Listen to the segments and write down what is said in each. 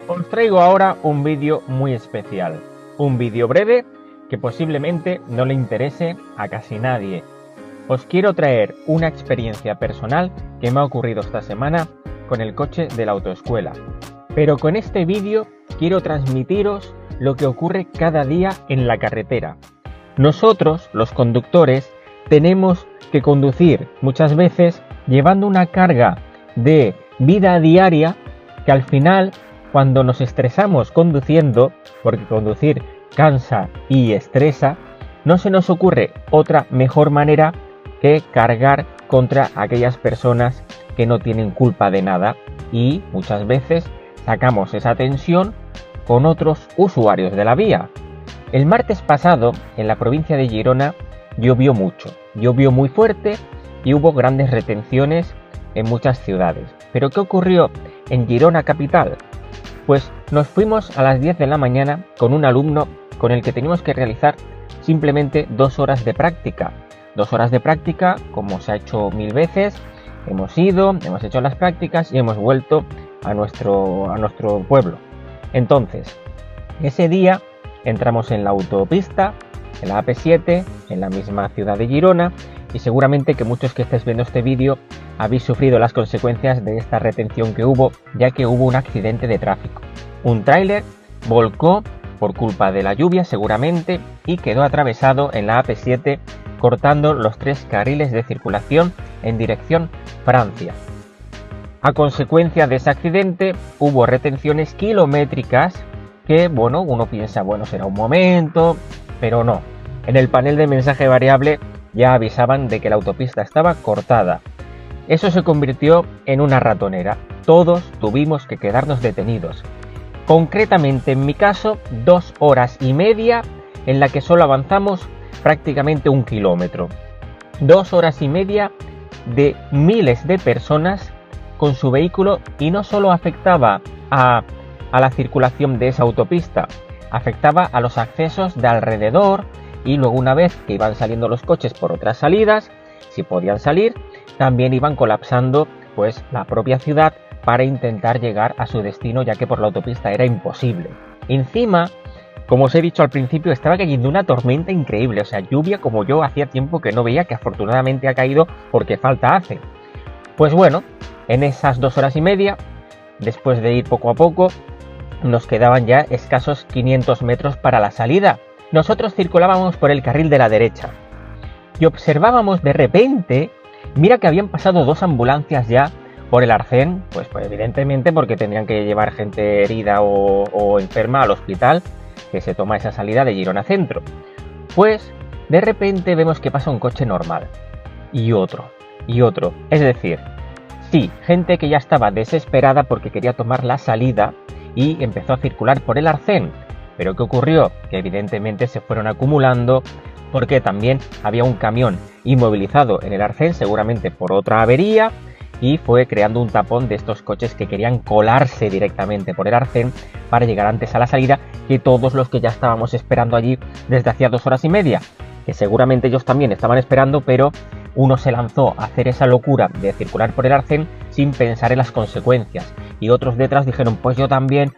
Os traigo ahora un vídeo muy especial, un vídeo breve que posiblemente no le interese a casi nadie. Os quiero traer una experiencia personal que me ha ocurrido esta semana con el coche de la autoescuela. Pero con este vídeo quiero transmitiros lo que ocurre cada día en la carretera. Nosotros, los conductores, tenemos que conducir muchas veces llevando una carga de vida diaria que al final, cuando nos estresamos conduciendo, porque conducir cansa y estresa, no se nos ocurre otra mejor manera que cargar contra aquellas personas que no tienen culpa de nada y muchas veces sacamos esa tensión con otros usuarios de la vía. El martes pasado, en la provincia de Girona, llovió mucho, llovió muy fuerte y hubo grandes retenciones en muchas ciudades. ¿Pero qué ocurrió en Girona capital? Pues nos fuimos a las 10 de la mañana con un alumno con el que teníamos que realizar simplemente 2 horas de práctica. 2 horas de práctica, como se ha hecho 1000 veces, hemos ido, hemos hecho las prácticas y hemos vuelto a nuestro pueblo. Entonces, ese día entramos en la autopista, en la AP7, en la misma ciudad de Girona, y seguramente que muchos que estáis viendo este vídeo habéis sufrido las consecuencias de esta retención que hubo, ya que hubo un accidente de tráfico. Un tráiler volcó por culpa de la lluvia seguramente y quedó atravesado en la AP7, cortando los 3 carriles de circulación en dirección Francia. A consecuencia de ese accidente hubo retenciones kilométricas que, bueno, uno piensa, bueno, será un momento, pero no. En el panel de mensaje variable ya avisaban de que la autopista estaba cortada. Eso se convirtió en una ratonera. Todos tuvimos que quedarnos detenidos. Concretamente, en mi caso, 2 horas y media en la que solo avanzamos prácticamente 1 kilómetro. 2 horas y media de miles de personas con su vehículo, y no solo afectaba a la circulación de esa autopista, afectaba a los accesos de alrededor, y luego una vez que iban saliendo los coches por otras salidas, si podían salir, también iban colapsando pues la propia ciudad para intentar llegar a su destino, ya que por la autopista era imposible. Encima, como os he dicho al principio, estaba cayendo una tormenta increíble, o sea, lluvia como yo hacía tiempo que no veía, que afortunadamente ha caído porque falta hace. Pues bueno, en esas 2 horas y media, después de ir poco a poco, nos quedaban ya escasos 500 metros para la salida. Nosotros circulábamos por el carril de la derecha y observábamos de repente, mira que habían pasado 2 ambulancias ya por el arcén, pues evidentemente porque tendrían que llevar gente herida o enferma al hospital que se toma esa salida de Girona Centro. Pues de repente vemos que pasa un coche normal y otro, es decir, sí, gente que ya estaba desesperada porque quería tomar la salida y empezó a circular por el arcén. ¿Pero qué ocurrió? Que evidentemente se fueron acumulando porque también había un camión inmovilizado en el arcén, seguramente por otra avería, y fue creando un tapón de estos coches que querían colarse directamente por el arcén para llegar antes a la salida que todos los que ya estábamos esperando allí desde hacía 2 horas y media, que seguramente ellos también estaban esperando, pero uno se lanzó a hacer esa locura de circular por el arcén sin pensar en las consecuencias, y otros detrás dijeron pues yo también,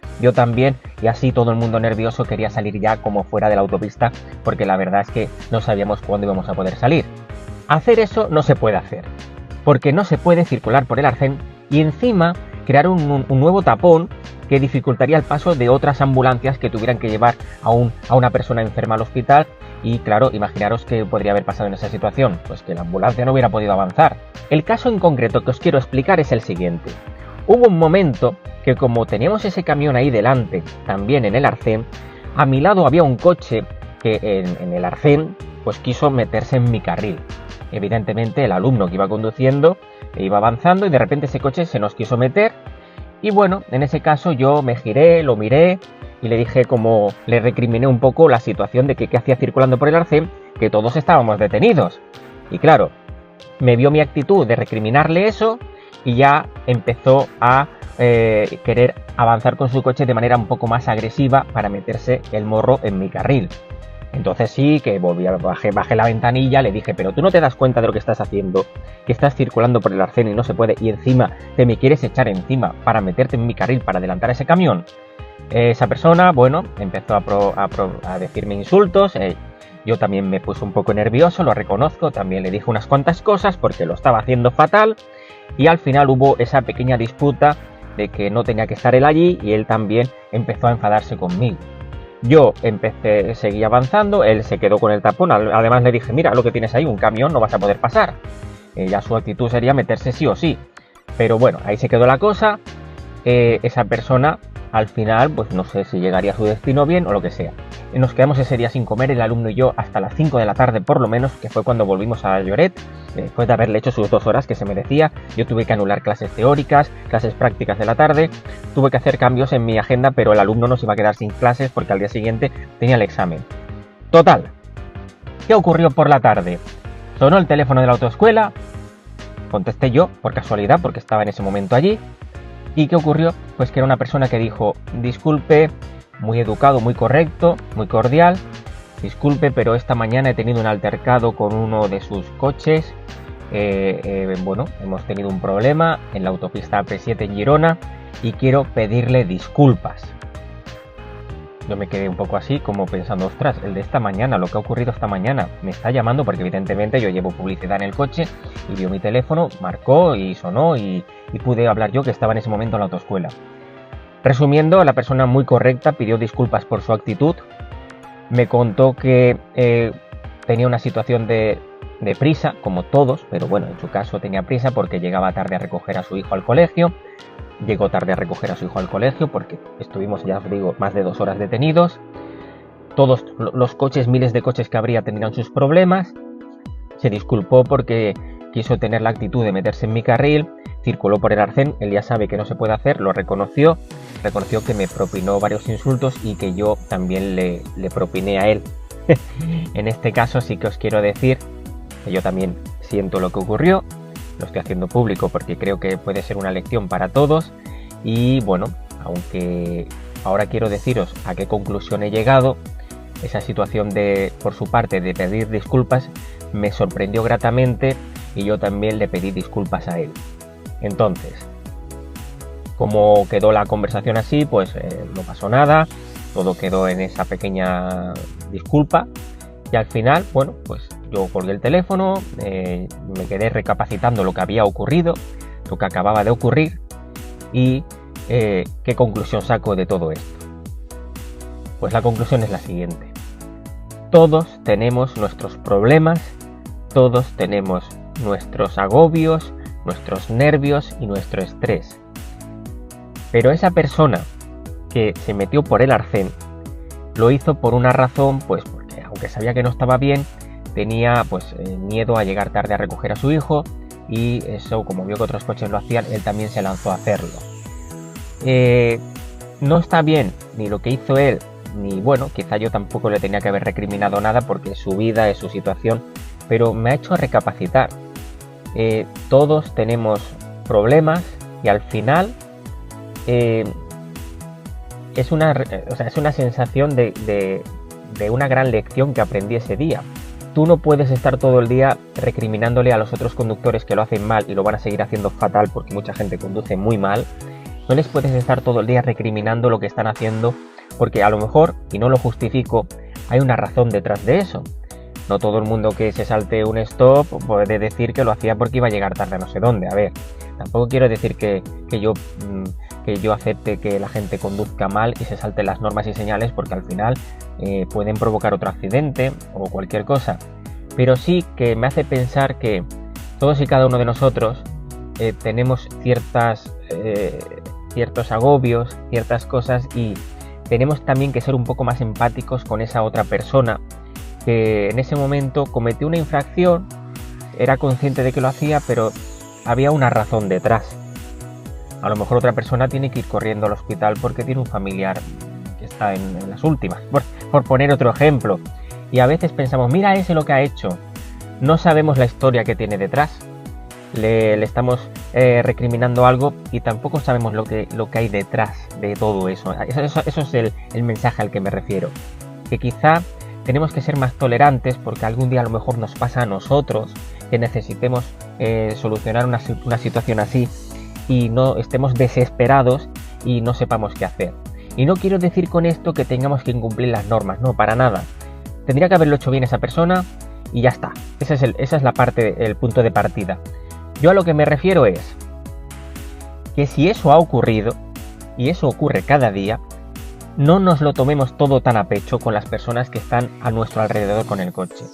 y así todo el mundo nervioso quería salir ya como fuera de la autopista, porque la verdad es que no sabíamos cuándo íbamos a poder salir. Hacer eso no se puede hacer, porque no se puede circular por el arcén y encima crear un nuevo tapón que dificultaría el paso de otras ambulancias que tuvieran que llevar a una persona enferma al hospital. Y claro, imaginaros qué podría haber pasado en esa situación, pues que la ambulancia no hubiera podido avanzar. El caso en concreto que os quiero explicar es el siguiente. Hubo un momento que, como teníamos ese camión ahí delante, también en el arcén, a mi lado había un coche que en el arcén pues quiso meterse en mi carril. Evidentemente el alumno que iba conduciendo iba avanzando y de repente ese coche se nos quiso meter, y bueno, en ese caso yo me giré, lo miré y le dije, como le recriminé un poco la situación de que qué hacía circulando por el arcén, que todos estábamos detenidos. Y claro, me vio mi actitud de recriminarle eso y ya empezó a querer avanzar con su coche de manera un poco más agresiva para meterse el morro en mi carril. Entonces sí, que bajé la ventanilla, le dije, pero tú no te das cuenta de lo que estás haciendo, que estás circulando por el arcén y no se puede, y encima te me quieres echar encima para meterte en mi carril para adelantar a ese camión. Esa persona, bueno, empezó a decirme insultos, yo también me puse un poco nervioso, lo reconozco, también le dije unas cuantas cosas porque lo estaba haciendo fatal, y al final hubo esa pequeña disputa de que no tenía que estar él allí y él también empezó a enfadarse conmigo. Yo seguí avanzando, él se quedó con el tapón, además le dije, mira lo que tienes ahí, un camión, no vas a poder pasar. Ya su actitud sería meterse sí o sí. Pero bueno, ahí se quedó la cosa, esa persona al final, pues no sé si llegaría a su destino bien o lo que sea. Nos quedamos ese día sin comer, el alumno y yo, hasta las 5 de la tarde por lo menos, que fue cuando volvimos a Lloret, después de haberle hecho sus 2 horas que se merecía. Yo tuve que anular clases teóricas, clases prácticas de la tarde, tuve que hacer cambios en mi agenda, pero el alumno no se iba a quedar sin clases porque al día siguiente tenía el examen. Total, ¿qué ocurrió por la tarde? Sonó el teléfono de la autoescuela, contesté yo, por casualidad, porque estaba en ese momento allí. ¿Y qué ocurrió? Pues que era una persona que dijo, disculpe, muy educado, muy correcto, muy cordial, disculpe, pero esta mañana he tenido un altercado con uno de sus coches, bueno, hemos tenido un problema en la autopista AP7 en Girona y quiero pedirle disculpas. Yo me quedé un poco así como pensando, ostras, el de esta mañana, lo que ha ocurrido esta mañana, me está llamando porque evidentemente yo llevo publicidad en el coche y vio mi teléfono, marcó y sonó y pude hablar yo que estaba en ese momento en la autoescuela. Resumiendo, la persona muy correcta pidió disculpas por su actitud, me contó que tenía una situación de prisa, como todos, pero bueno, en su caso tenía prisa porque llegaba tarde a recoger a su hijo al colegio. Llegó tarde a recoger a su hijo al colegio porque estuvimos, ya os digo, más de 2 horas detenidos. Todos los coches, miles de coches que habría, tendrían sus problemas. Se disculpó porque quiso tener la actitud de meterse en mi carril, circuló por el arcén, él ya sabe que no se puede hacer, lo reconoció que me propinó varios insultos y que yo también le propiné a él. En este caso sí que os quiero decir que yo también siento lo que ocurrió. Lo estoy haciendo público porque creo que puede ser una lección para todos y bueno, aunque ahora quiero deciros a qué conclusión he llegado, esa situación por su parte de pedir disculpas me sorprendió gratamente y yo también le pedí disculpas a él. Entonces, como quedó la conversación así, pues no pasó nada, todo quedó en esa pequeña disculpa y al final, bueno, pues yo colgué el teléfono, me quedé recapacitando lo que había ocurrido, lo que acababa de ocurrir y qué conclusión saco de todo esto. Pues la conclusión es la siguiente. Todos tenemos nuestros problemas, todos tenemos nuestros agobios, nuestros nervios y nuestro estrés. Pero esa persona que se metió por el arcén lo hizo por una razón, pues porque aunque sabía que no estaba bien, tenía pues miedo a llegar tarde a recoger a su hijo y eso, como vio que otros coches lo hacían, él también se lanzó a hacerlo. No está bien ni lo que hizo él, ni bueno, quizá yo tampoco le tenía que haber recriminado nada porque es su vida, es su situación, pero me ha hecho recapacitar. Todos tenemos problemas y al final es una sensación de una gran lección que aprendí ese día. Tú no puedes estar todo el día recriminándole a los otros conductores que lo hacen mal y lo van a seguir haciendo fatal porque mucha gente conduce muy mal. No les puedes estar todo el día recriminando lo que están haciendo porque a lo mejor, y no lo justifico, hay una razón detrás de eso. No todo el mundo que se salte un stop puede decir que lo hacía porque iba a llegar tarde a no sé dónde. A ver, tampoco quiero decir que yo acepte que la gente conduzca mal y se salte las normas y señales porque al final pueden provocar otro accidente o cualquier cosa. Pero sí que me hace pensar que todos y cada uno de nosotros tenemos ciertos agobios, ciertas cosas y tenemos también que ser un poco más empáticos con esa otra persona que en ese momento cometió una infracción, era consciente de que lo hacía, pero había una razón detrás. A lo mejor otra persona tiene que ir corriendo al hospital porque tiene un familiar que está en las últimas, por poner otro ejemplo. Y a veces pensamos, mira ese lo que ha hecho. No sabemos la historia que tiene detrás. Le estamos recriminando algo y tampoco sabemos lo que hay detrás de todo eso. Eso es el mensaje al que me refiero. Que quizá tenemos que ser más tolerantes porque algún día a lo mejor nos pasa a nosotros que necesitemos solucionar una situación así y no estemos desesperados y no sepamos qué hacer. Y no quiero decir con esto que tengamos que incumplir las normas, no, para nada. Tendría que haberlo hecho bien esa persona y ya está. Esa es la parte, el punto de partida. Yo a lo que me refiero es que si eso ha ocurrido, y eso ocurre cada día, no nos lo tomemos todo tan a pecho con las personas que están a nuestro alrededor con el coche.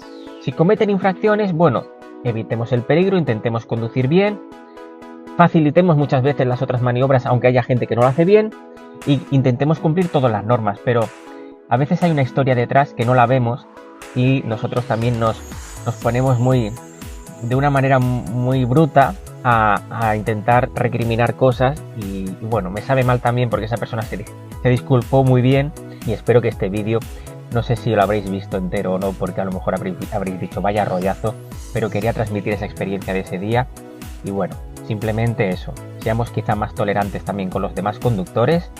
Si cometen infracciones, bueno, evitemos el peligro, intentemos conducir bien, facilitemos muchas veces las otras maniobras aunque haya gente que no lo hace bien, y intentemos cumplir todas las normas, pero a veces hay una historia detrás que no la vemos y nosotros también nos ponemos de una manera muy bruta a intentar recriminar cosas y bueno, me sabe mal también porque esa persona se disculpó muy bien y espero que este vídeo, no sé si lo habréis visto entero o no, porque a lo mejor habréis dicho vaya rollazo, pero quería transmitir esa experiencia de ese día y bueno, simplemente eso, seamos quizá más tolerantes también con los demás conductores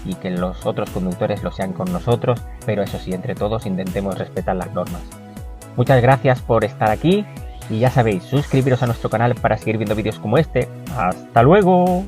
y que los otros conductores lo sean con nosotros, pero eso sí, entre todos intentemos respetar las normas. Muchas gracias por estar aquí y ya sabéis, suscribiros a nuestro canal para seguir viendo vídeos como este. ¡Hasta luego!